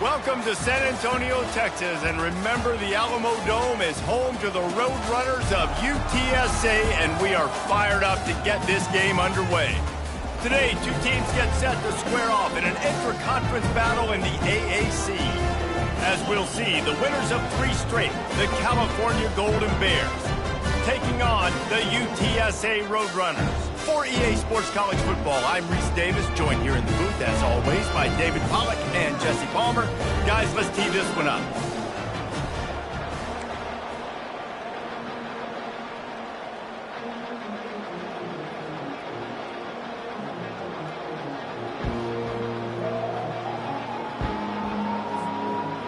Welcome to San Antonio, Texas, and remember the Alamo Dome is home to the Roadrunners of UTSA, and we are fired up to get this game underway. Today, two teams get set to square off in an intra-conference battle in the AAC. As we'll see, the winners of 3 straight, the California Golden Bears, taking on the UTSA Roadrunners. For EA Sports College Football, I'm Reese Davis, joined here in the booth, as always, by David Pollack and Jesse Palmer. Guys, let's tee this one up.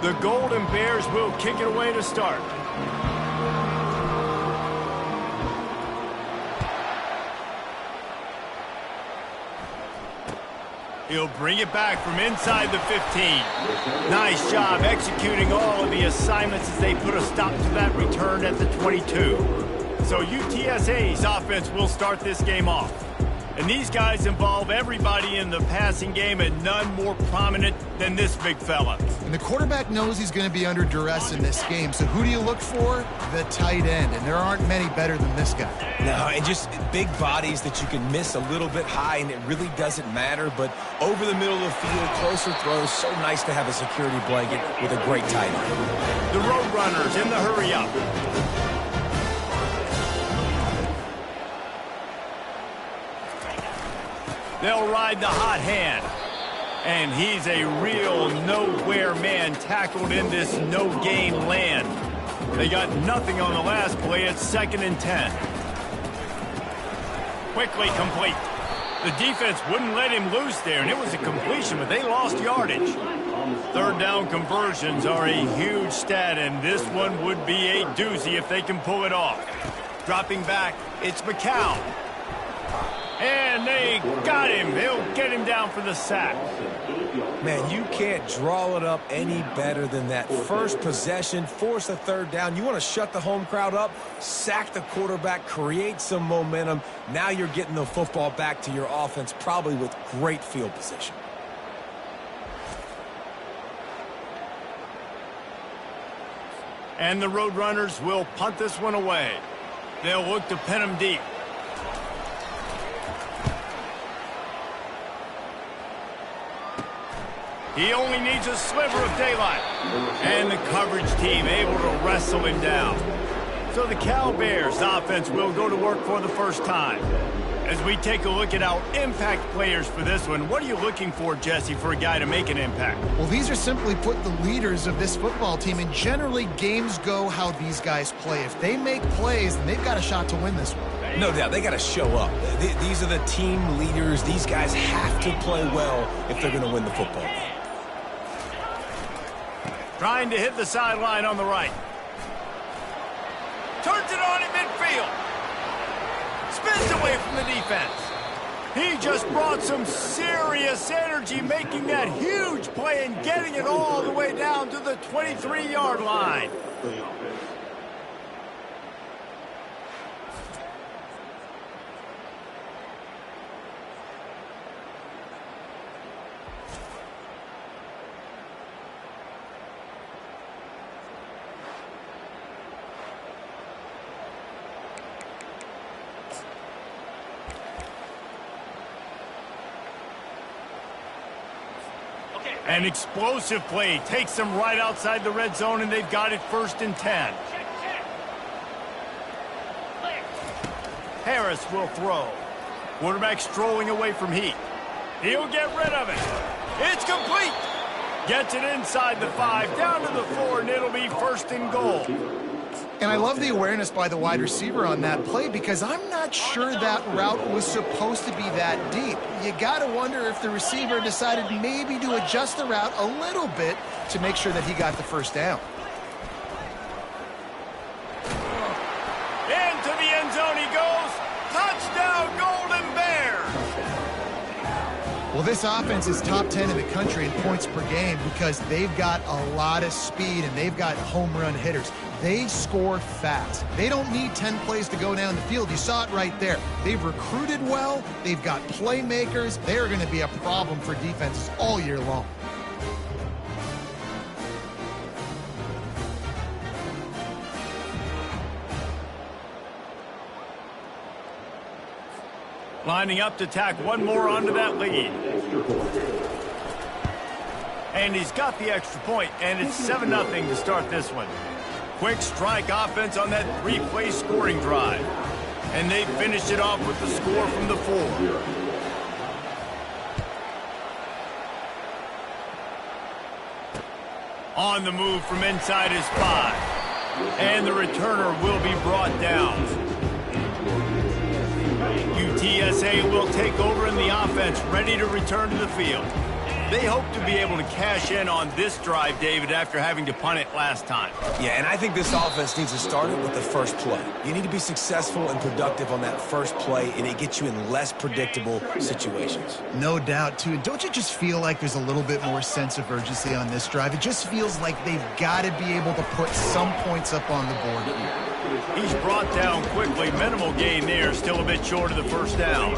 The Golden Bears will kick it away to start. He'll bring it back from inside the 15. Nice job executing all of the assignments as they put a stop to that return at the 22. So UTSA's offense will start this game off. And these guys involve everybody in the passing game, and none more prominent than this big fella. And the quarterback knows he's going to be under duress in this game. So who do you look for? The tight end. And there aren't many better than this guy. No, and just big bodies that you can miss a little bit high, and it really doesn't matter. But over the middle of the field, closer throws, so nice to have a security blanket with a great tight end. The Roadrunners in the hurry-up. They'll ride the hot hand. And he's a real nowhere man tackled in this no-gain land. They got nothing on the last play. It's 2nd and 10. Quickly complete. The defense wouldn't let him loose there, and it was a completion, but they lost yardage. 3rd down conversions are a huge stat, and this one would be a doozy if they can pull it off. Dropping back, it's McCown. And they got him. He'll get him down for the sack. Man, you can't draw it up any better than that. First possession, force a 3rd down. You want to shut the home crowd up, sack the quarterback, create some momentum. Now you're getting the football back to your offense, probably with great field position. And the Roadrunners will punt this one away. They'll look to pin him deep. He only needs a sliver of daylight. And the coverage team able to wrestle him down. So the Cal Bears offense will go to work for the first time. As we take a look at our impact players for this one, what are you looking for, Jesse, for a guy to make an impact? Well, these are simply put the leaders of this football team, and generally games go how these guys play. If they make plays, then they've got a shot to win this one. No doubt, they got to show up. These are the team leaders. These guys have to play well if they're going to win the football game. Trying to hit the sideline on the right. Turns it on in midfield. Spins away from the defense. He just brought some serious energy, making that huge play and getting it all the way down to the 23-yard line. An explosive play takes them right outside the red zone, and they've got it 1st and 10. Harris will throw. Quarterback strolling away from Heath. He'll get rid of it. It's complete. Gets it inside the 5, down to the 4, and it'll be 1st and goal. And I love the awareness by the wide receiver on that play, because I'm not sure that route was supposed to be that deep. You got to wonder if the receiver decided maybe to adjust the route a little bit to make sure that he got the 1st down. Into the end zone he goes. Touchdown, Golden Bears. Well, this offense is top 10 in the country in points per game because they've got a lot of speed and they've got home run hitters. They score fast. They don't need 10 plays to go down the field. You saw it right there. They've recruited well. They've got playmakers. They're going to be a problem for defenses all year long. Lining up to tack one more onto that lead. And he's got the extra point, and it's 7-0 to start this one. Quick strike offense on that three-play scoring drive. And they finished it off with the score from the 4. On the move from inside his 5. And the returner will be brought down. UTSA will take over in the offense, ready to return to the field. They hope to be able to cash in on this drive, David, after having to punt it last time. Yeah, and I think this offense needs to start it with the first play. You need to be successful and productive on that first play, and it gets you in less predictable situations. No doubt, too. And don't you just feel like there's a little bit more sense of urgency on this drive? It just feels like they've got to be able to put some points up on the board here. He's brought down quickly. Minimal gain there, still a bit short of the first down.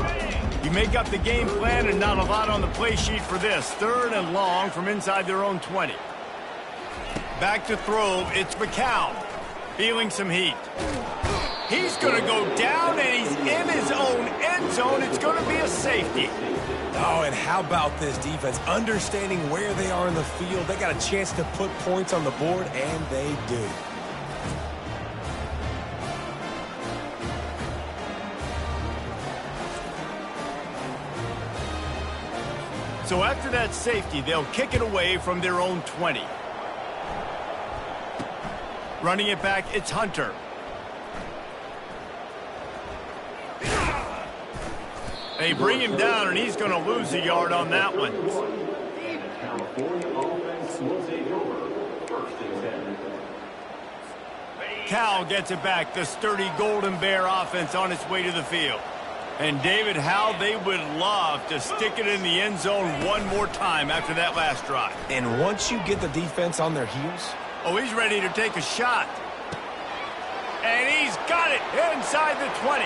You make up the game plan and not a lot on the play sheet for this. 3rd and long from inside their own 20. Back to throw, it's McCown. Feeling some heat. He's going to go down, and he's in his own end zone. It's going to be a safety. Oh, and how about this defense? Understanding where they are in the field. They got a chance to put points on the board, and they do. So after that safety, they'll kick it away from their own 20. Running it back, it's Hunter. They bring him down, and he's going to lose a yard on that one. Cal gets it back. The sturdy Golden Bear offense on its way to the field. And, David, how they would love to stick it in the end zone one more time after that last drive. And once you get the defense on their heels... Oh, he's ready to take a shot. And he's got it inside the 20.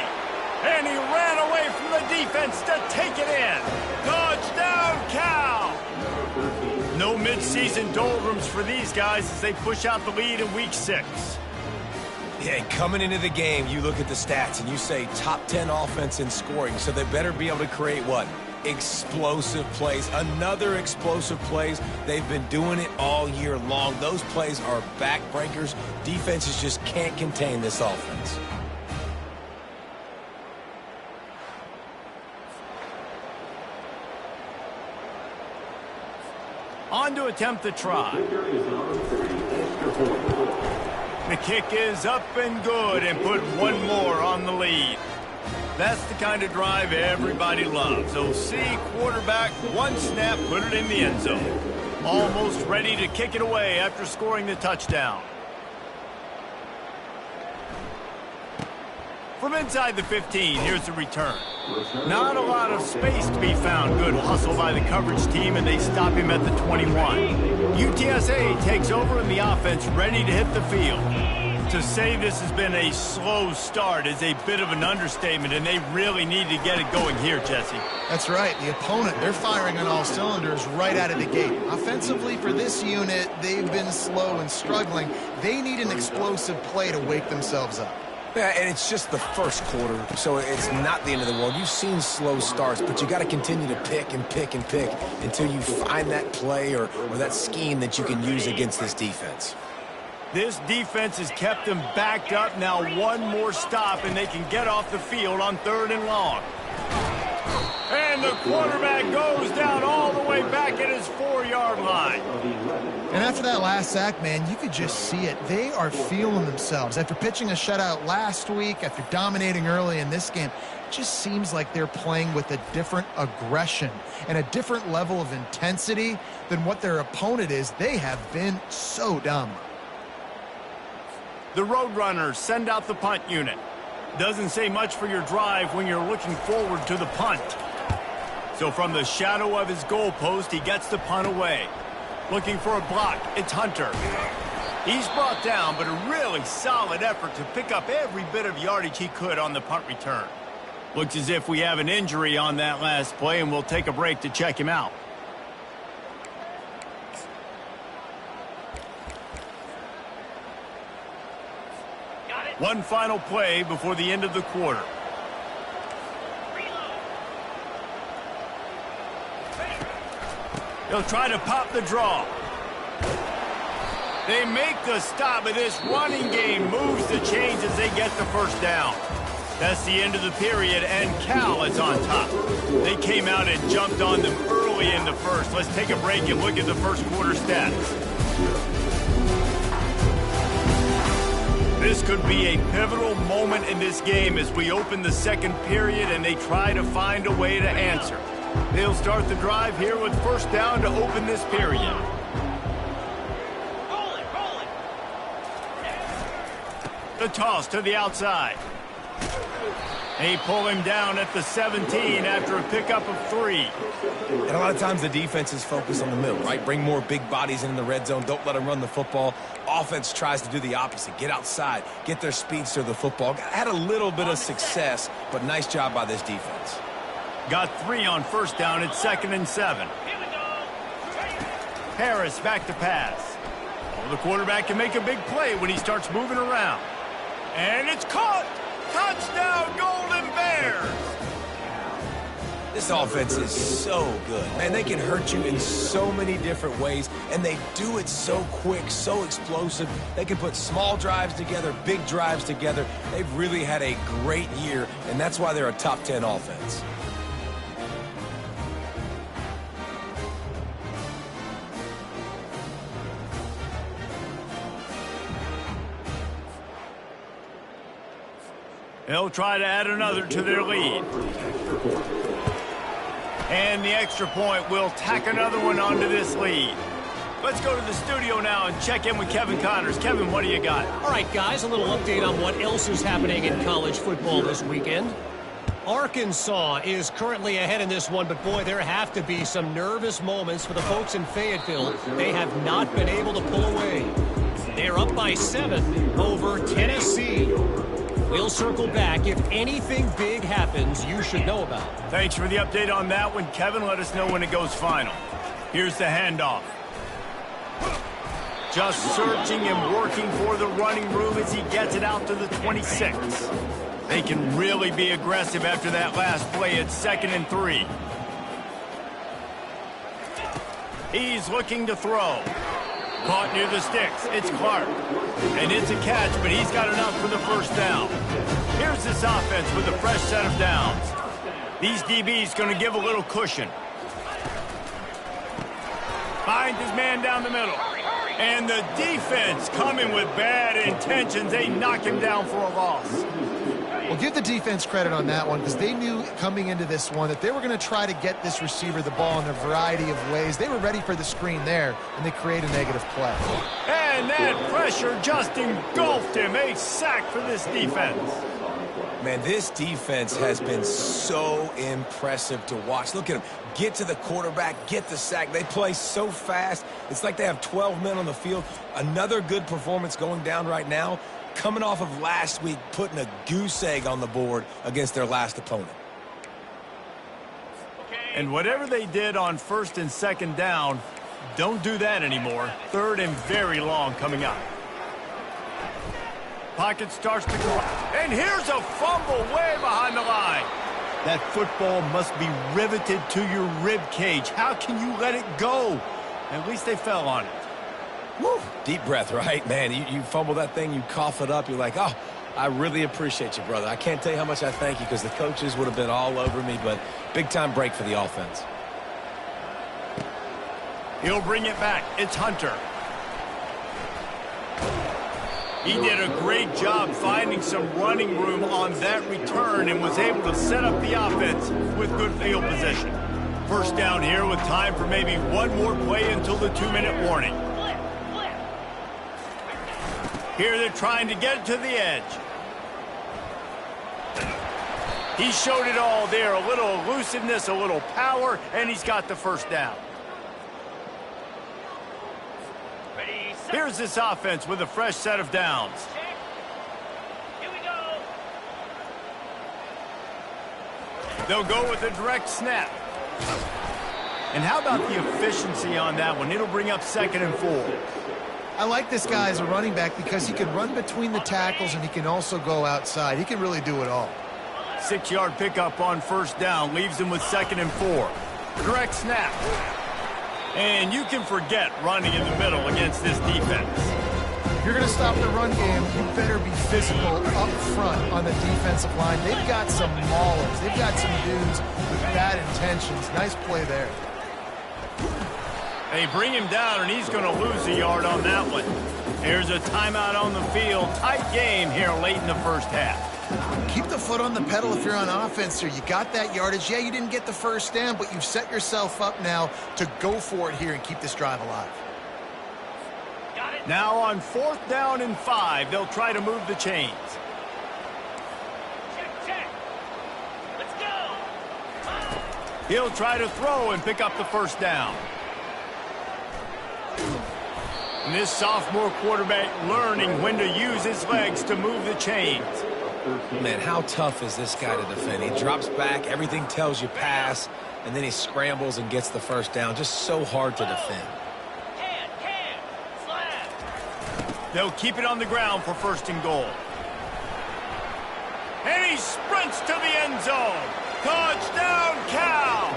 And he ran away from the defense to take it in. Touchdown, Cal! No midseason doldrums for these guys as they push out the lead in Week 6. Yeah, and coming into the game, you look at the stats and you say top 10 offense in scoring, so they better be able to create what? Explosive plays. Another explosive plays. They've been doing it all year long. Those plays are backbreakers. Defenses just can't contain this offense. On to attempt the try. The kick is up and good, and put one more on the lead. That's the kind of drive everybody loves. OC quarterback, one snap, put it in the end zone. Almost ready to kick it away after scoring the touchdown. From inside the 15, here's the return. Not a lot of space to be found. Good hustle by the coverage team, and they stop him at the 21. UTSA takes over in the offense, ready to hit the field. To say this has been a slow start is a bit of an understatement, and they really need to get it going here, Jesse. That's right. The opponent, they're firing on all cylinders right out of the gate. Offensively, for this unit, they've been slow and struggling. They need an explosive play to wake themselves up. Yeah, and it's just the first quarter, so it's not the end of the world. You've seen slow starts, but you got to continue to pick and pick and pick until you find that play or that scheme that you can use against this defense. This defense has kept them backed up. Now one more stop, and they can get off the field on 3rd and long. And the quarterback goes down all the way back at his 4-yard line. And after that last sack, man, you could just see it. They are feeling themselves. After pitching a shutout last week, after dominating early in this game, it just seems like they're playing with a different aggression and a different level of intensity than what their opponent is. They have been so dominant. The roadrunners send out the punt unit. Doesn't say much for your drive when you're looking forward to the punt. So from the shadow of his goalpost, he gets the punt away. Looking for a block, it's Hunter. He's brought down, but a really solid effort to pick up every bit of yardage he could on the punt return. Looks as if we have an injury on that last play, and we'll take a break to check him out. One final play before the end of the quarter. They'll try to pop the draw. They make the stop, but this running game moves the chains as they get the first down. That's the end of the period, and Cal is on top. They came out and jumped on them early in the first. Let's take a break and look at the first quarter stats. This could be a pivotal moment in this game as we open the second period and they try to find a way to answer. They'll start the drive here with first down to open this period. The toss to the outside. They pull him down at the 17 after a pickup of 3. And a lot of times the defense is focused on the middle, right? Bring more big bodies in the red zone. Don't let them run the football. Offense tries to do the opposite. Get outside. Get their speeds to the football. Had a little bit of success, but nice job by this defense. Got 3 on first down at 2nd and 7. Harris back to pass. Oh, the quarterback can make a big play when he starts moving around. And it's caught! Touchdown, Golden Bears! This offense is so good. Man, they can hurt you in so many different ways, and they do it so quick, so explosive. They can put small drives together, big drives together. They've really had a great year, and that's why they're a top 10 offense. They'll try to add another to their lead. And the extra point will tack another one onto this lead. Let's go to the studio now and check in with Kevin Connors. Kevin, what do you got? All right, guys, a little update on what else is happening in college football this weekend. Arkansas is currently ahead in this one, but boy, there have to be some nervous moments for the folks in Fayetteville. They have not been able to pull away. They're up by 7 over Tennessee. We'll circle back. If anything big happens, you should know about it. Thanks for the update on that one, Kevin. Let us know when it goes final. Here's the handoff. Just searching and working for the running room as he gets it out to the 26. They can really be aggressive after that last play at 2nd and 3. He's looking to throw. Caught near the sticks. It's Clark. And it's a catch, but he's got enough for the first down. Here's this offense with a fresh set of downs. These DBs going to give a little cushion. Finds his man down the middle. And the defense coming with bad intentions. They knock him down for a loss. Well, give the defense credit on that one because they knew coming into this one that they were going to try to get this receiver the ball in a variety of ways. They were ready for the screen there, and they create a negative play. And that pressure just engulfed him. A sack for this defense. Man, this defense has been so impressive to watch. Look at them. Get to the quarterback, get the sack. They play so fast. It's like they have 12 men on the field. Another good performance going down right now. Coming off of last week, putting a goose egg on the board against their last opponent. And whatever they did on 1st and 2nd down, don't do that anymore. 3rd and very long coming up. Pocket starts to go. And here's a fumble way behind the line. That football must be riveted to your rib cage. How can you let it go? At least they fell on it. Woo. Deep breath, right? Man, you fumble that thing, you cough it up, you're like, oh, I really appreciate you, brother. I can't tell you how much I thank you because the coaches would have been all over me, but big-time break for the offense. He'll bring it back. It's Hunter. He did a great job finding some running room on that return and was able to set up the offense with good field position. First down here with time for maybe one more play until the 2-minute warning. Here they're trying to get to the edge. He showed it all there. A little elusiveness, a little power, and he's got the first down. Here's this offense with a fresh set of downs. Here we go. They'll go with a direct snap. And how about the efficiency on that one? It'll bring up 2nd and 4. I like this guy as a running back because he can run between the tackles and he can also go outside. He can really do it all. 6-yard pickup on first down leaves him with 2nd and 4. Direct snap. And you can forget running in the middle against this defense. If you're going to stop the run game, you better be physical up front on the defensive line. They've got some maulers. They've got some dudes with bad intentions. Nice play there. They bring him down, and he's going to lose a yard on that one. Here's a timeout on the field. Tight game here late in the first half. Keep the foot on the pedal if you're on offense here. You got that yardage. Yeah, you didn't get the first down, but you've set yourself up now to go for it here and keep this drive alive. Now on 4th down and 5, they'll try to move the chains. Check. Let's go. He'll try to throw and pick up the first down. And this sophomore quarterback learning when to use his legs to move the chains. Man, how tough is this guy to defend? He drops back, everything tells you pass, and then he scrambles and gets the first down. Just so hard to defend. Can. Slap. They'll keep it on the ground for 1st and goal. And he sprints to the end zone. Touchdown, Cal!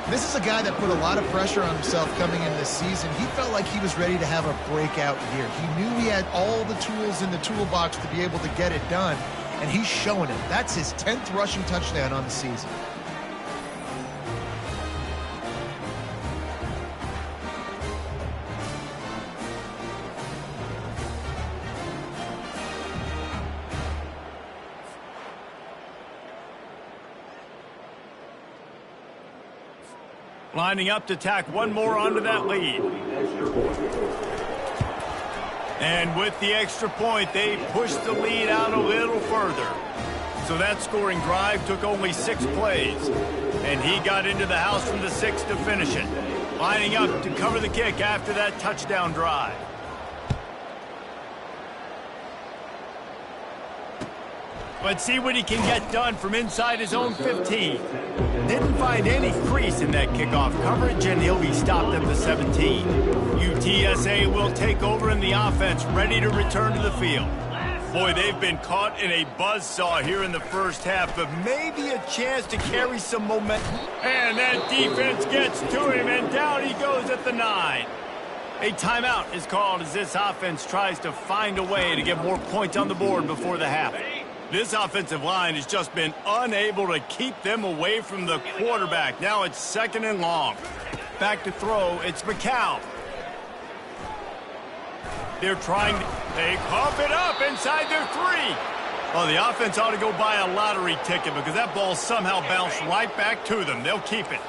This is a guy that put a lot of pressure on himself coming into this season. He felt like he was ready to have a breakout year. He knew he had all the tools in the toolbox to be able to get it done, and he's showing it. That's his 10th rushing touchdown on the season. Lining up to tack one more onto that lead. And with the extra point, they pushed the lead out a little further. So that scoring drive took only 6 plays. And he got into the house from the 6 to finish it. Lining up to cover the kick after that touchdown drive. Let's see what he can get done from inside his own 15. Didn't find any crease in that kickoff coverage, and he'll be stopped at the 17. UTSA will take over in the offense, ready to return to the field. Boy, they've been caught in a buzzsaw here in the first half, but maybe a chance to carry some momentum. And that defense gets to him, and down he goes at the 9. A timeout is called as this offense tries to find a way to get more points on the board before the half. This offensive line has just been unable to keep them away from the quarterback. Now it's 2nd and long. Back to throw, it's McCown. They're trying to... They pump it up inside their 3. Well, the offense ought to go buy a lottery ticket because that ball somehow bounced right back to them. They'll keep it.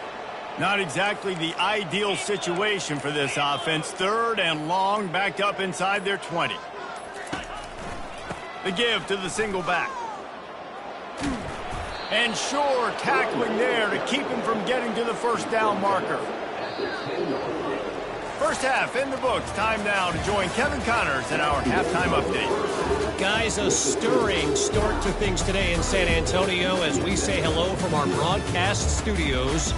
Not exactly the ideal situation for this offense. 3rd and long, backed up inside their 20. The give to the single back. And Shore tackling there to keep him from getting to the first down marker. First half in the books. Time now to join Kevin Connors in our halftime update. Guys, a stirring start to things today in San Antonio as we say hello from our broadcast studios.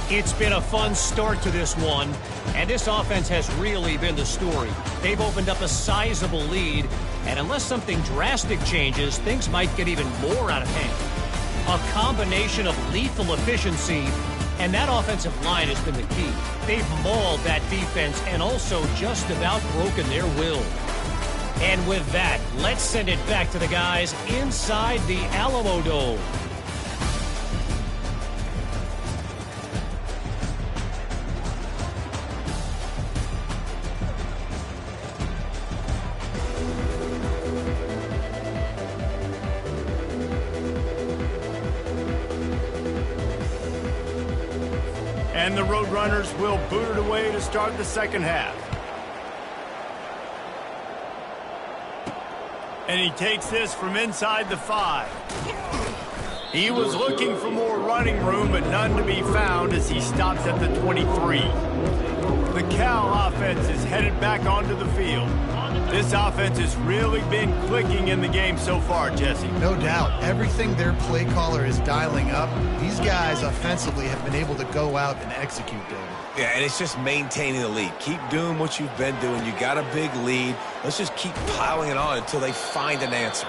It's been a fun start to this one, and this offense has really been the story. They've opened up a sizable lead, and unless something drastic changes, things might get even more out of hand. A combination of lethal efficiency, and that offensive line has been the key. They've mauled that defense and also just about broken their will. And with that, let's send it back to the guys inside the Alamo Dome. And the Roadrunners will boot it away to start the second half. And he takes this from inside the 5. He was looking for more running room, but none to be found as he stops at the 23. The Cal offense is headed back onto the field. This offense has really been clicking in the game so far, Jesse. No doubt. Everything their play caller is dialing up, these guys offensively have been able to go out and execute, David. Yeah, and it's just maintaining the lead. Keep doing what you've been doing. You got a big lead. Let's just keep piling it on until they find an answer.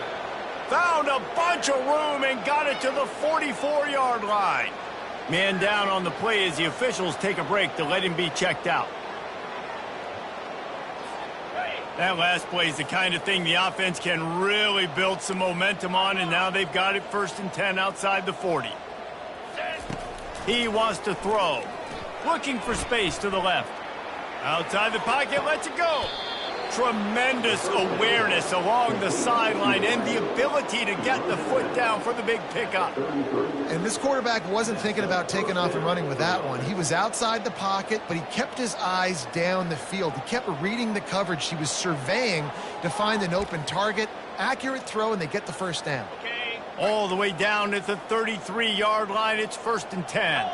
Found a bunch of room and got it to the 44-yard line. Man down on the play as the officials take a break to let him be checked out. That last play is the kind of thing the offense can really build some momentum on, and now they've got it 1st and 10 outside the 40. He wants to throw. Looking for space to the left. Outside the pocket, lets it go. Tremendous awareness along the sideline and the ability to get the foot down for the big pickup. And this quarterback wasn't thinking about taking off and running with that one. He was outside the pocket, but he kept his eyes down the field. He kept reading the coverage. He was surveying to find an open target. Accurate throw, and they get the first down. All the way down at the 33-yard line. It's 1st and 10.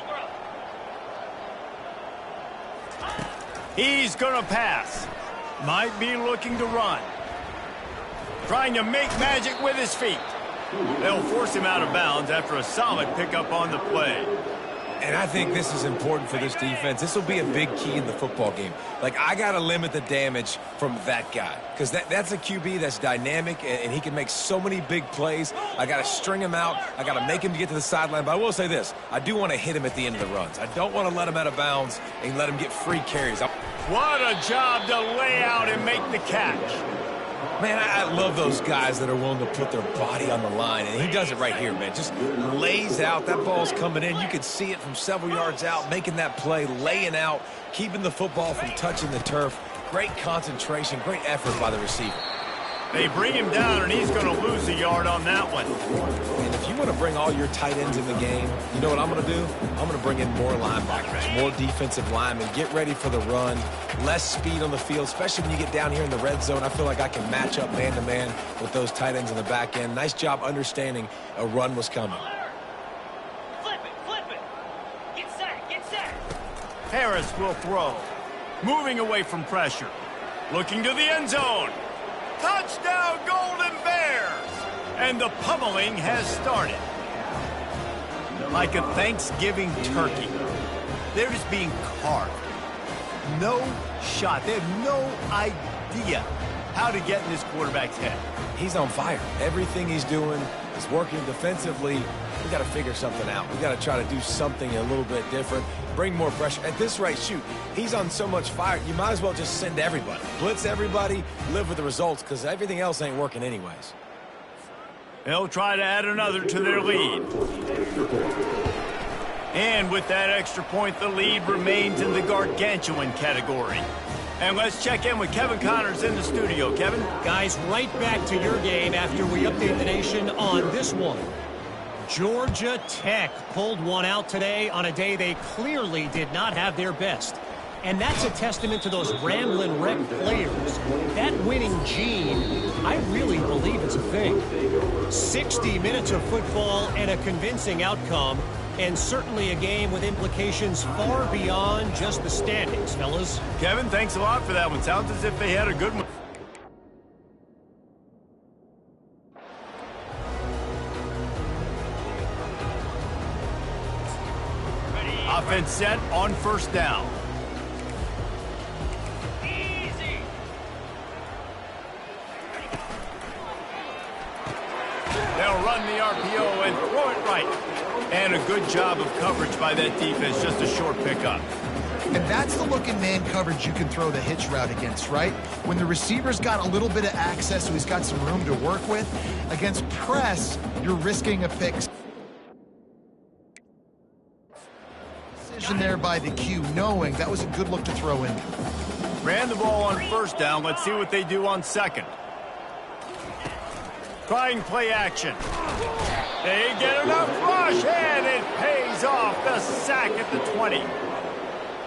He's going to pass. Might be looking to run. Trying to make magic with his feet. They'll force him out of bounds after a solid pickup on the play. And I think this is important for this defense. This will be a big key in the football game. Like, I got to limit the damage from that guy. Because that's a QB that's dynamic, and he can make so many big plays. I got to string him out. I got to make him get to the sideline. But I will say this. I do want to hit him at the end of the runs. I don't want to let him out of bounds and let him get free carries. What a job to lay out and make the catch. Man, I love those guys that are willing to put their body on the line, and he does it right here, man. Just lays out. That ball's coming in. You can see it from several yards out, making that play, laying out, keeping the football from touching the turf. Great concentration, great effort by the receiver. They bring him down, and he's going to lose a yard on that one. And if you want to bring all your tight ends in the game, you know what I'm going to do? I'm going to bring in more linebackers, more defensive linemen, get ready for the run, less speed on the field, especially when you get down here in the red zone. I feel like I can match up man-to-man with those tight ends in the back end. Nice job understanding a run was coming. Flip it. Get sacked. Harris will throw. Moving away from pressure. Looking to the end zone. Touchdown, Golden Bears! And the pummeling has started. Like a Thanksgiving turkey. They're just being carved. No shot. They have no idea how to get in this quarterback's head. He's on fire. Everything he's doing is working defensively. We got to figure something out. We got to try to do something a little bit different. Bring more pressure. At this rate, shoot, he's on so much fire, you might as well just send everybody. Blitz everybody, live with the results, because everything else ain't working anyways. They'll try to add another to their lead. And with that extra point, the lead remains in the gargantuan category. And let's check in with Kevin Connors in the studio. Kevin? Guys, right back to your game after we update the nation on this one. Georgia Tech pulled one out today on a day they clearly did not have their best. And that's a testament to those Ramblin' Wreck players. That winning gene, I really believe it's a thing. 60 minutes of football and a convincing outcome, and certainly a game with implications far beyond just the standings, fellas. Kevin, thanks a lot for that one. Sounds as if they had a good one. Offense set on 1st down. Easy. They'll run the RPO and throw it right. And a good job of coverage by that defense, just a short pickup. And that's the look in man coverage you can throw the hitch route against, right? When the receiver's got a little bit of access, so he's got some room to work with. Against press, you're risking a pick. Decision there by the Q, knowing that was a good look to throw in. Ran the ball on 1st down. Let's see what they do on 2nd. Trying play action. They get enough rush, and it pays off. The sack at the 20.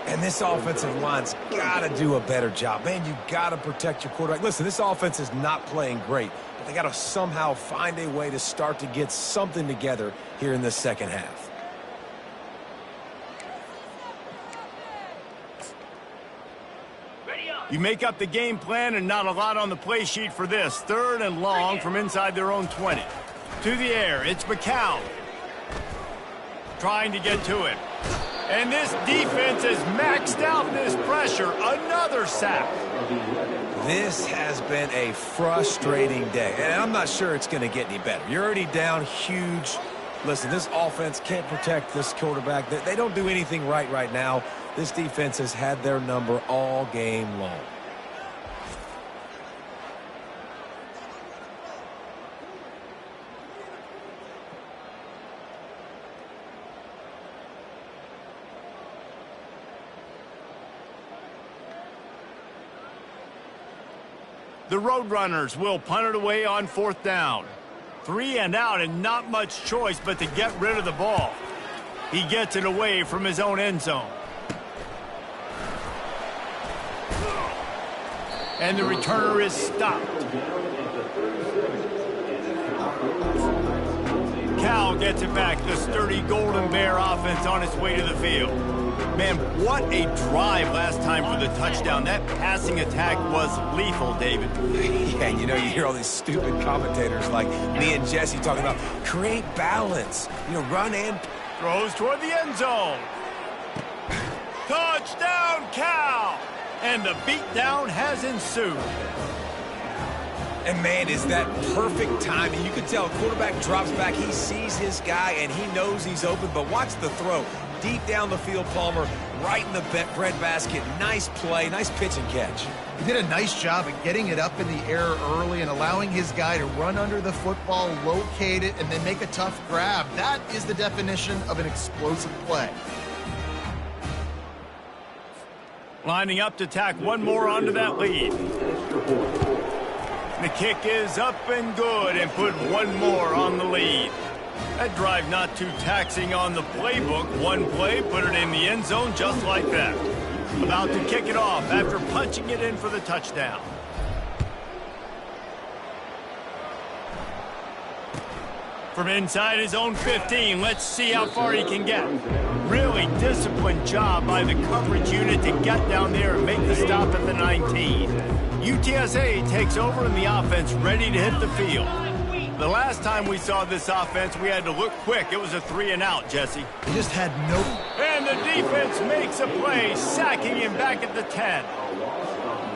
And this offensive line's got to do a better job. Man, you got to protect your quarterback. Listen, this offense is not playing great, but they got to somehow find a way to start to get something together here in the second half. You make up the game plan and not a lot on the play sheet for this. 3rd and long from inside their own 20. To the air, it's McCown. Trying to get to it. And this defense has maxed out this pressure. Another sack. This has been a frustrating day, and I'm not sure it's going to get any better. You're already down huge. Listen, this offense can't protect this quarterback. They don't do anything right now. This defense has had their number all game long. The Roadrunners will punt it away on 4th down. 3 and out and not much choice but to get rid of the ball. He gets it away from his own end zone. And the returner is stopped. Cal gets it back. The sturdy Golden Bear offense on its way to the field. Man, what a drive last time for the touchdown. That passing attack was lethal, David. Yeah, you know, you hear all these stupid commentators like me and Jesse talking about create balance. You know, run and... Throws toward the end zone. Touchdown, Cal! And the beatdown has ensued. And, man, is that perfect timing. You can tell a quarterback drops back. He sees his guy, and he knows he's open. But watch the throw. Deep down the field, Palmer, right in the breadbasket. Nice play, nice pitch and catch. He did a nice job of getting it up in the air early and allowing his guy to run under the football, locate it, and then make a tough grab. That is the definition of an explosive play. Lining up to tack one more onto that lead. The kick is up and good and put one more on the lead. That drive not too taxing on the playbook. One play, put it in the end zone just like that. About to kick it off after punching it in for the touchdown. From inside his own 15, let's see how far he can get. Really disciplined job by the coverage unit to get down there and make the stop at the 19. UTSA takes over in the offense, ready to hit the field. The last time we saw this offense, we had to look quick. It was a 3 and out, Jesse. He just had no... And the defense makes a play, sacking him back at the 10.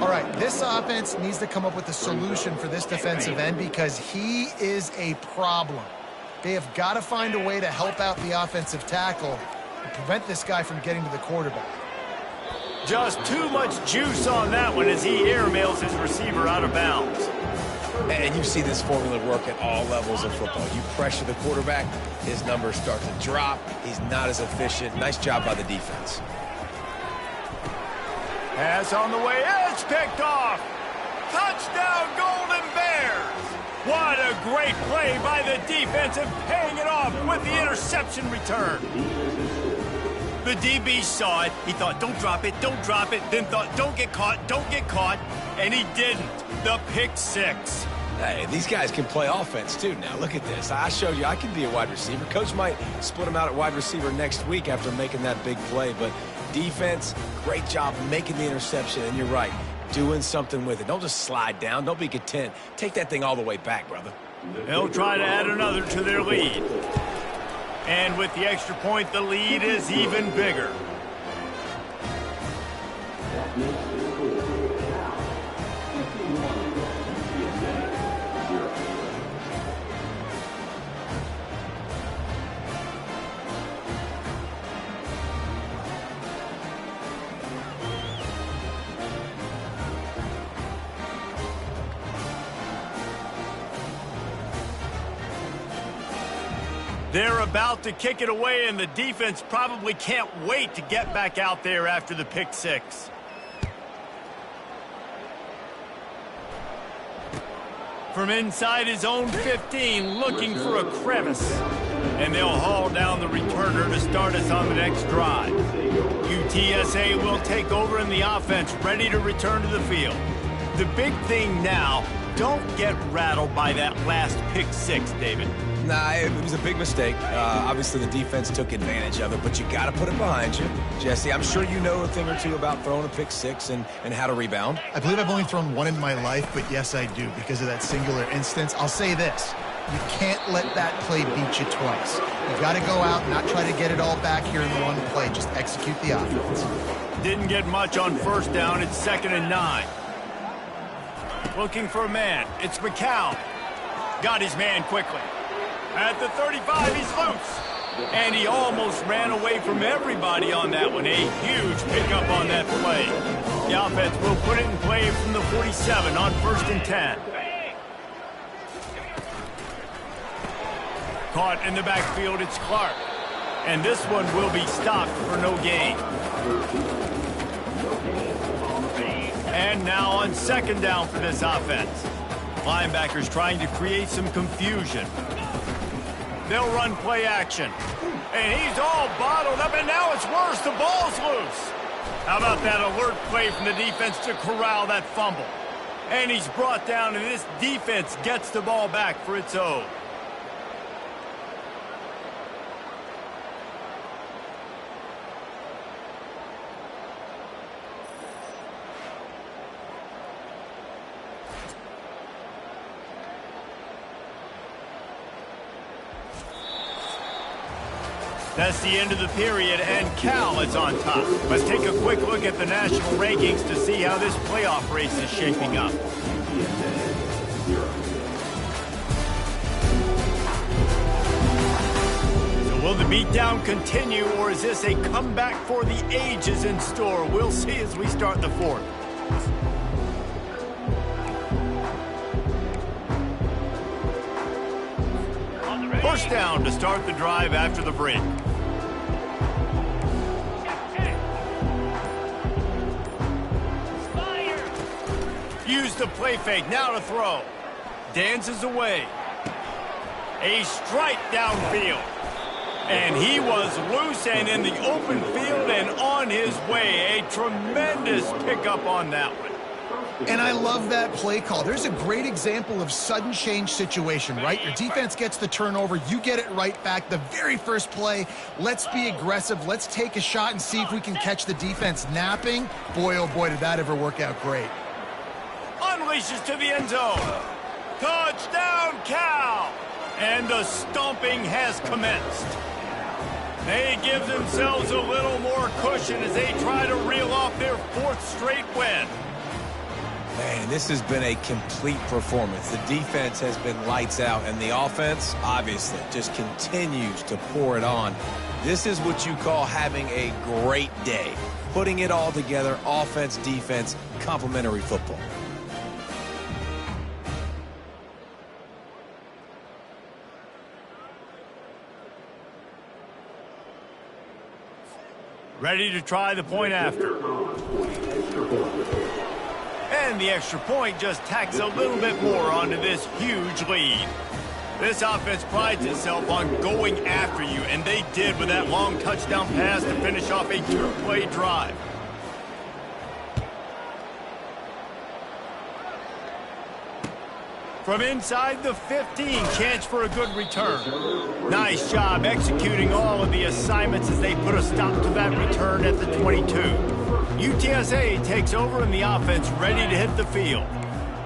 All right, this offense needs to come up with a solution for this defensive end because he is a problem. They have got to find a way to help out the offensive tackle and prevent this guy from getting to the quarterback. Just too much juice on that one as he airmails his receiver out of bounds. And you see this formula work at all levels of football. You pressure the quarterback, his numbers start to drop. He's not as efficient. Nice job by the defense. Pass on the way. It's picked off. Touchdown, Golden Bears. What a great play by the defense and paying it off with the interception return. The DB saw it. He thought, don't drop it, then thought, don't get caught, and he didn't. The pick six. Hey, these guys can play offense, too. Now, look at this. I showed you I can be a wide receiver. Coach might split him out at wide receiver next week after making that big play, but defense, great job making the interception, and you're right, doing something with it. Don't just slide down. Don't be content. Take that thing all the way back, brother. They'll try to add another to their lead. And with the extra point, the lead is even bigger. They're about to kick it away, and the defense probably can't wait to get back out there after the pick six. From inside his own 15, looking for a crevice. And they'll haul down the returner to start us on the next drive. UTSA will take over in the offense, ready to return to the field. The big thing now, don't get rattled by that last pick six, David. Nah, it was a big mistake. Obviously, the defense took advantage of it, but you got to put it behind you. Jesse, I'm sure you know a thing or two about throwing a pick six and how to rebound. I believe I've only thrown one in my life, but yes, I do because of that singular instance. I'll say this. You can't let that play beat you twice. You got to go out and not try to get it all back here in one play. Just execute the offense. Didn't get much on first down. It's 2nd and 9. Looking for a man. It's McCown. Got his man quickly. At the 35, he's loose. And he almost ran away from everybody on that one. A huge pickup on that play. The offense will put it in play from the 47 on 1st and 10. Caught in the backfield, it's Clark. And this one will be stopped for no gain. And now on 2nd down for this offense. Linebackers trying to create some confusion. They'll run play action. And he's all bottled up, and now it's worse. The ball's loose. How about that alert play from the defense to corral that fumble? And he's brought down, and this defense gets the ball back for its own. That's the end of the period, and Cal is on top. Let's take a quick look at the national rankings to see how this playoff race is shaping up. So will the beatdown continue, or is this a comeback for the ages in store? We'll see as we start the 4th. First down to start the drive after the break. Use the play fake, now to throw. Dances away. A strike downfield. And he was loose and in the open field and on his way. A tremendous pickup on that one. And I love that play call. There's a great example of sudden change situation, right? Your defense gets the turnover. You get it right back. The very first play, let's be aggressive. Let's take a shot and see if we can catch the defense napping. Boy, oh boy, did that ever work out great. Unleashes to the end zone. Touchdown, Cal! And the stomping has commenced. They give themselves a little more cushion as they try to reel off their 4th straight win. Man, this has been a complete performance. The defense has been lights out, and the offense, obviously, just continues to pour it on. This is what you call having a great day. Putting it all together, offense, defense, complementary football. Ready to try the point after. And the extra point just tacks a little bit more onto this huge lead. This offense prides itself on going after you, and they did with that long touchdown pass to finish off a 2-play drive. From inside the 15, chance for a good return. Nice job executing all of the assignments as they put a stop to that return at the 22. UTSA takes over in the offense, ready to hit the field.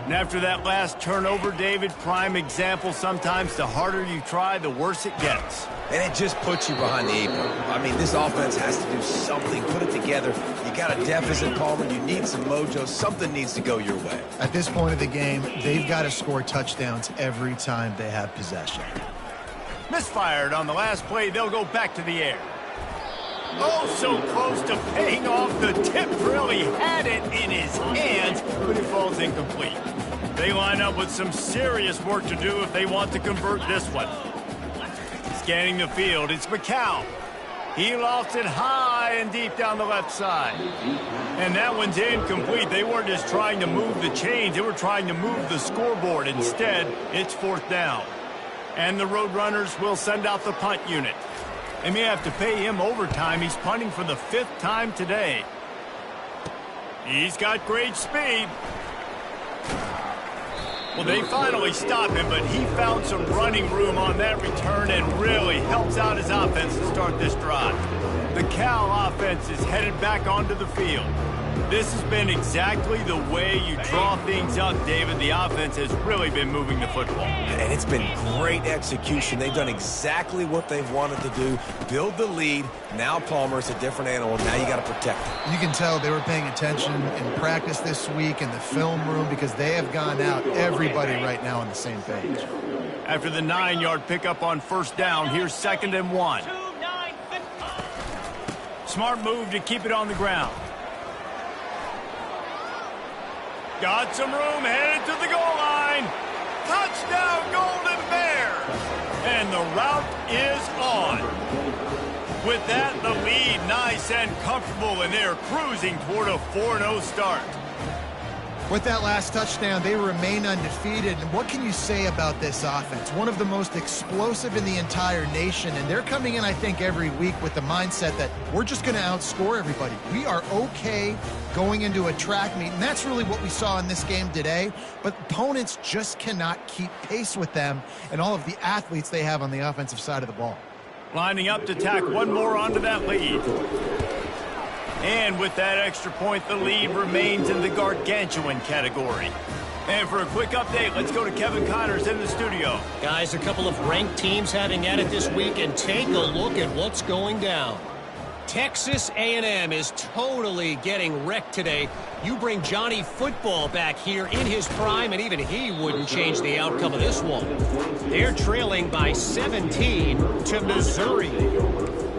And after that last turnover, David, prime example, sometimes the harder you try, the worse it gets. And it just puts you behind the 8 ball. I mean, this offense has to do something, put it together. You got a deficit, Palmer. You need some mojo. Something needs to go your way. At this point of the game, they've got to score touchdowns every time they have possession. Misfired on the last play. They'll go back to the air. Oh, so close to paying off. The tip really had it in his hands, but it falls incomplete. They line up with some serious work to do if they want to convert this one. Scanning the field, it's McCown. He lost it high and deep down the left side. And that one's incomplete. They weren't just trying to move the chains. They were trying to move the scoreboard. Instead, it's 4th down. And the Roadrunners will send out the punt unit. They may have to pay him overtime. He's punting for the 5th time today. He's got great speed. Well, they finally stop him, but he found some running room on that return and really helps out his offense to start this drive. The Cal offense is headed back onto the field. This has been exactly the way you draw things up, David. The offense has really been moving the football. And it's been great execution. They've done exactly what they've wanted to do. Build the lead. Now Palmer's a different animal. Now you got to protect him. You can tell they were paying attention in practice this week in the film room because they have gone out, everybody right now on the same page. After the 9-yard pickup on first down, here's 2nd and 1. 2, 9, 15. Smart move to keep it on the ground. Got some room, headed to the goal line. Touchdown, Golden Bears! And the route is on. With that, the lead nice and comfortable, and they're cruising toward a 4-0 start. With that last touchdown, they remain undefeated. And what can you say about this offense? One of the most explosive in the entire nation. And they're coming in, I think, every week with the mindset that we're just going to outscore everybody. We are okay going into a track meet. And that's really what we saw in this game today. But opponents just cannot keep pace with them and all of the athletes they have on the offensive side of the ball. Lining up to tack one more onto that lead. And with that extra point, the lead remains in the gargantuan category. And for a quick update, let's go to Kevin Connors in the studio. Guys, a couple of ranked teams having at it this week, and take a look at what's going down. Texas A&M is totally getting wrecked today. You bring Johnny Football back here in his prime, and even he wouldn't change the outcome of this one. They're trailing by 17 to Missouri.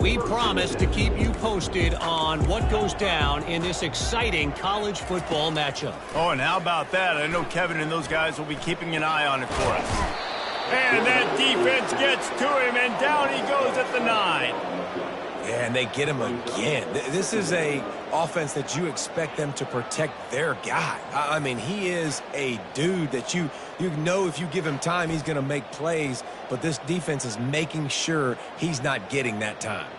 We promise to keep you posted on what goes down in this exciting college football matchup. Oh, and how about that? I know Kevin and those guys will be keeping an eye on it for us. And that defense gets to him, and down he goes at the 9. Yeah, and they get him again. This is a offense that you expect them to protect their guy. I mean, he is a dude that you know if you give him time, he's going to make plays. But this defense is making sure he's not getting that time.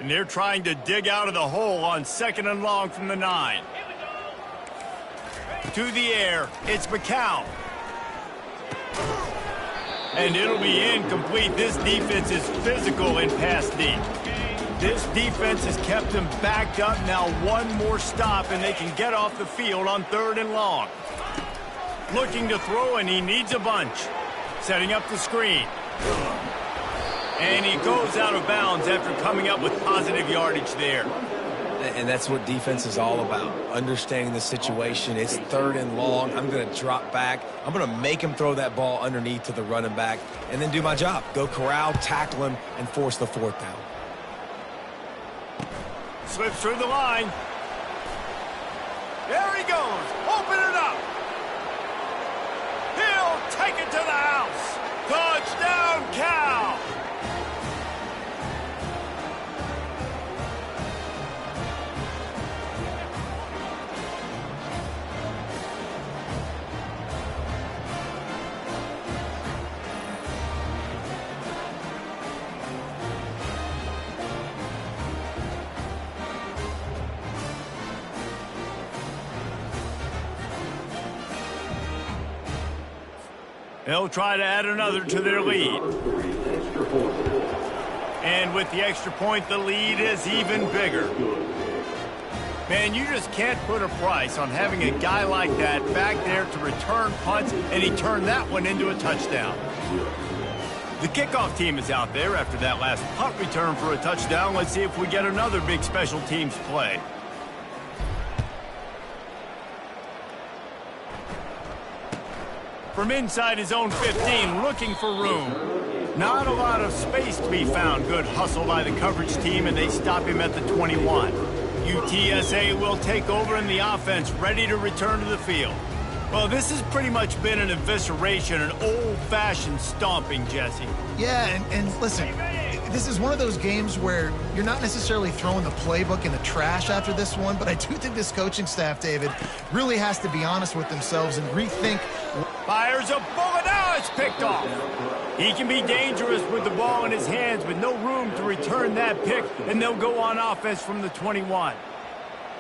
And they're trying to dig out of the hole on 2nd and long from the 9. To the air, it's McCown. And it'll be incomplete. This defense is physical in pass deep. This defense has kept them backed up. Now one more stop, and they can get off the field on 3rd and long. Looking to throw, and he needs a bunch. Setting up the screen. And he goes out of bounds after coming up with positive yardage there. And that's what defense is all about, understanding the situation. It's 3rd and long. I'm going to drop back. I'm going to make him throw that ball underneath to the running back and then do my job. Go corral, tackle him, and force the 4th down. Slips through the line. There he goes. Open it up. He'll take it to the house. Touchdown, Cal. They'll try to add another to their lead. And with the extra point, the lead is even bigger. Man, you just can't put a price on having a guy like that back there to return punts, and he turned that one into a touchdown. The kickoff team is out there after that last punt return for a touchdown. Let's see if we get another big special teams play. From inside his own 15, looking for room. Not a lot of space to be found. Good hustle by the coverage team, and they stop him at the 21. UTSA will take over in the offense, ready to return to the field. Well, this has pretty much been an evisceration, an old-fashioned stomping, Jesse. Yeah, and listen, this is one of those games where you're not necessarily throwing the playbook in the trash after this one, but I do think this coaching staff, David, really has to be honest with themselves and rethink. Fires a bullet. Now it's picked off. He can be dangerous with the ball in his hands, but no room to return that pick, and they'll go on offense from the 21.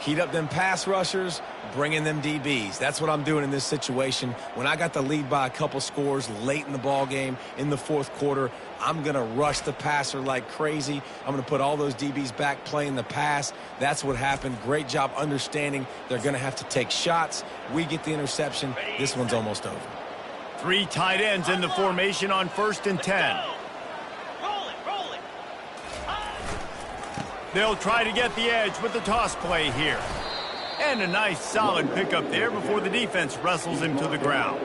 Heat up them pass rushers, bring in them DBs. That's what I'm doing in this situation. When I got the lead by a couple scores late in the ball game in the 4th quarter, I'm going to rush the passer like crazy. I'm going to put all those DBs back playing the pass. That's what happened. Great job understanding they're going to have to take shots. We get the interception. This one's almost over. 3 tight ends in the formation on 1st and 10. Roll it, roll it. They'll try to get the edge with the toss play here. And a nice solid pickup there before the defense wrestles him to the ground.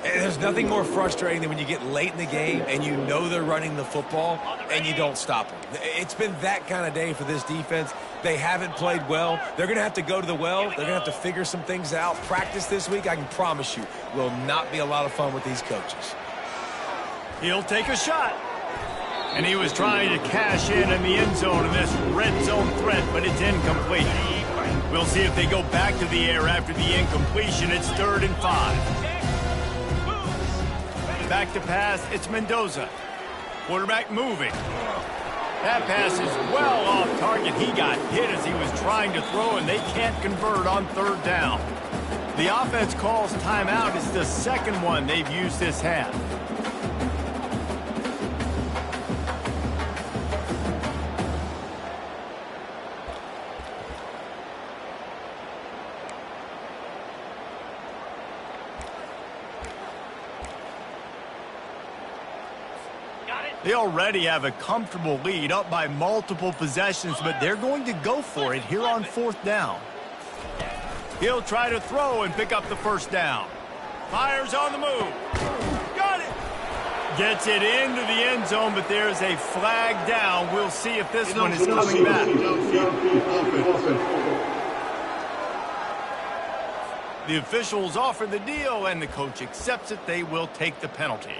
And there's nothing more frustrating than when you get late in the game and you know they're running the football and you don't stop them. It's been that kind of day for this defense. They haven't played well. They're going to have to go to the well. They're going to have to figure some things out. Practice this week, I can promise you, will not be a lot of fun with these coaches. He'll take a shot. And he was trying to cash in the end zone in this red zone threat, but it's incomplete. We'll see if they go back to the air after the incompletion. It's 3rd and 5. Back to pass, it's Mendoza. Quarterback moving. That pass is well off target. He got hit as he was trying to throw, and they can't convert on 3rd down. The offense calls timeout. It's the second one they've used this half. They already have a comfortable lead, up by multiple possessions, but they're going to go for it here on 4th down. He'll try to throw and pick up the 1st down. Fires on the move. Got it. Gets it into the end zone, but there's a flag down. We'll see if this one is coming back. The officials offer the deal, and the coach accepts it. They will take the penalty.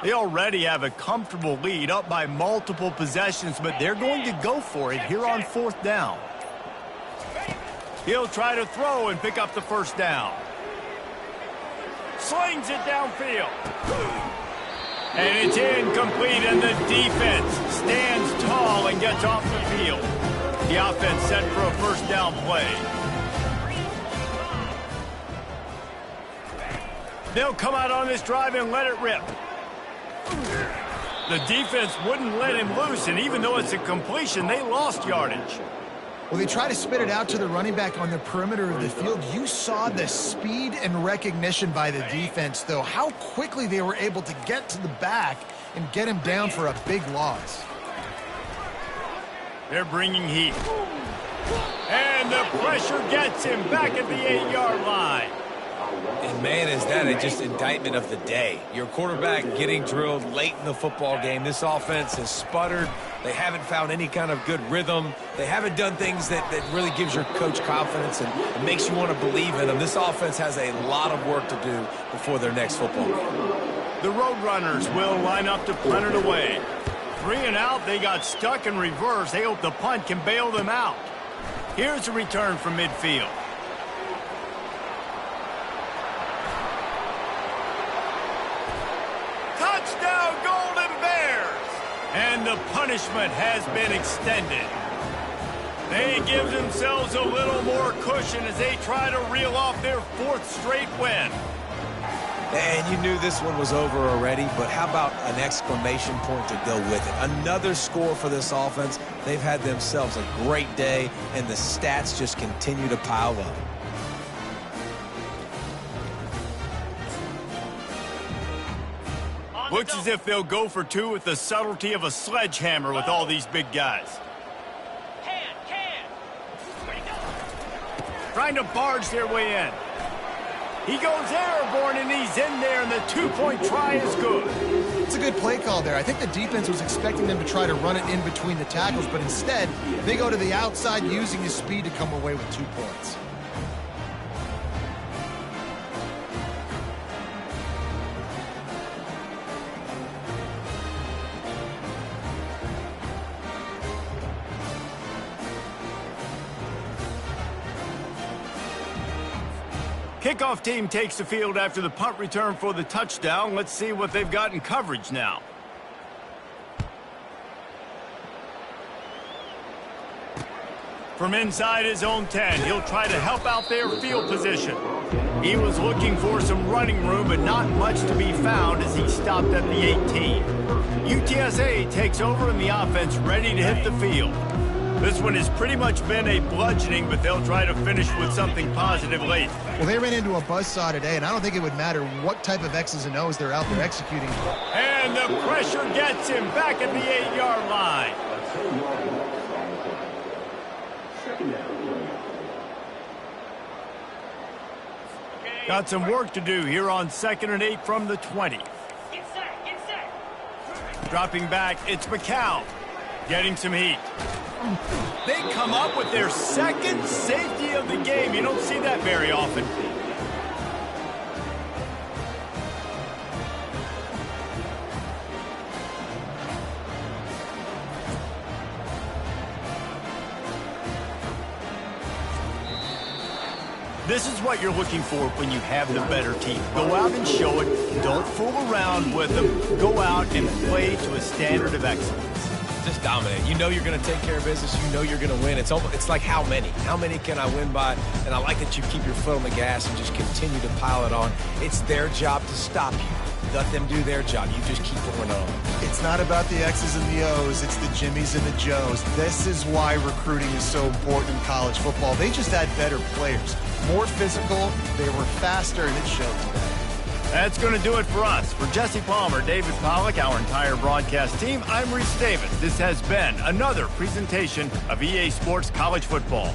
They already have a comfortable lead, up by multiple possessions, but they're going to go for it here on 4th down. He'll try to throw and pick up the 1st down. Slings it downfield. And it's incomplete, and the defense stands tall and gets off the field. The offense set for a 1st down play. They'll come out on this drive and let it rip. The defense wouldn't let him loose, and even though it's a completion, they lost yardage. Well, they try to spit it out to the running back on the perimeter of the field. You saw the speed and recognition by the defense, though, how quickly they were able to get to the back and get him down for a big loss. They're bringing heat. And the pressure gets him back at the 8-yard line. And, man, is that just indictment of the day. Your quarterback getting drilled late in the football game. This offense has sputtered. They haven't found any kind of good rhythm. They haven't done things that really gives your coach confidence and makes you want to believe in them. This offense has a lot of work to do before their next football game. The roadrunners will line up to punt it away. 3 and out, they got stuck in reverse. They hope the punt can bail them out. Here's a return from midfield. Touchdown, Golden Bears! And the punishment has been extended. They give themselves a little more cushion as they try to reel off their 4th straight win. And you knew this one was over already, but how about an exclamation point to go with it? Another score for this offense. They've had themselves a great day, and the stats just continue to pile up. Looks as if they'll go for 2 with the subtlety of a sledgehammer with all these big guys. Trying to barge their way in. He goes airborne, and he's in there, and the 2-point try is good. It's a good play call there. I think the defense was expecting them to try to run it in between the tackles, but instead, they go to the outside using his speed to come away with 2 points. Kickoff team takes the field after the punt return for the touchdown. Let's see what they've got in coverage now. From inside his own 10, he'll try to help out their field position. He was looking for some running room, but not much to be found as he stopped at the 18. UTSA takes over, and the offense ready to hit the field. This one has pretty much been a bludgeoning, but they'll try to finish with something positive late. Well, they ran into a buzzsaw today, and I don't think it would matter what type of X's and O's they're out there executing. And the pressure gets him back at the 8-yard line. Got some work to do here on 2nd and 8 from the 20. Get set, get set. Dropping back, it's McCown. Getting some heat. They come up with their second safety of the game. You don't see that very often. This is what you're looking for when you have the better team. Go out and show it. Don't fool around with them. Go out and play to a standard of excellence. Just dominate. You know you're going to take care of business. You know you're going to win. It's like how many? How many can I win by? And I like that you keep your foot on the gas and just continue to pile it on. It's their job to stop you. Let them do their job. You just keep going on. It's not about the X's and the O's. It's the Jimmies and the Joes. This is why recruiting is so important in college football. They just had better players. More physical. They were faster, and it showed today. That's going to do it for us. For Jesse Palmer, David Pollack, our entire broadcast team, I'm Reese Davis. This has been another presentation of EA Sports College Football.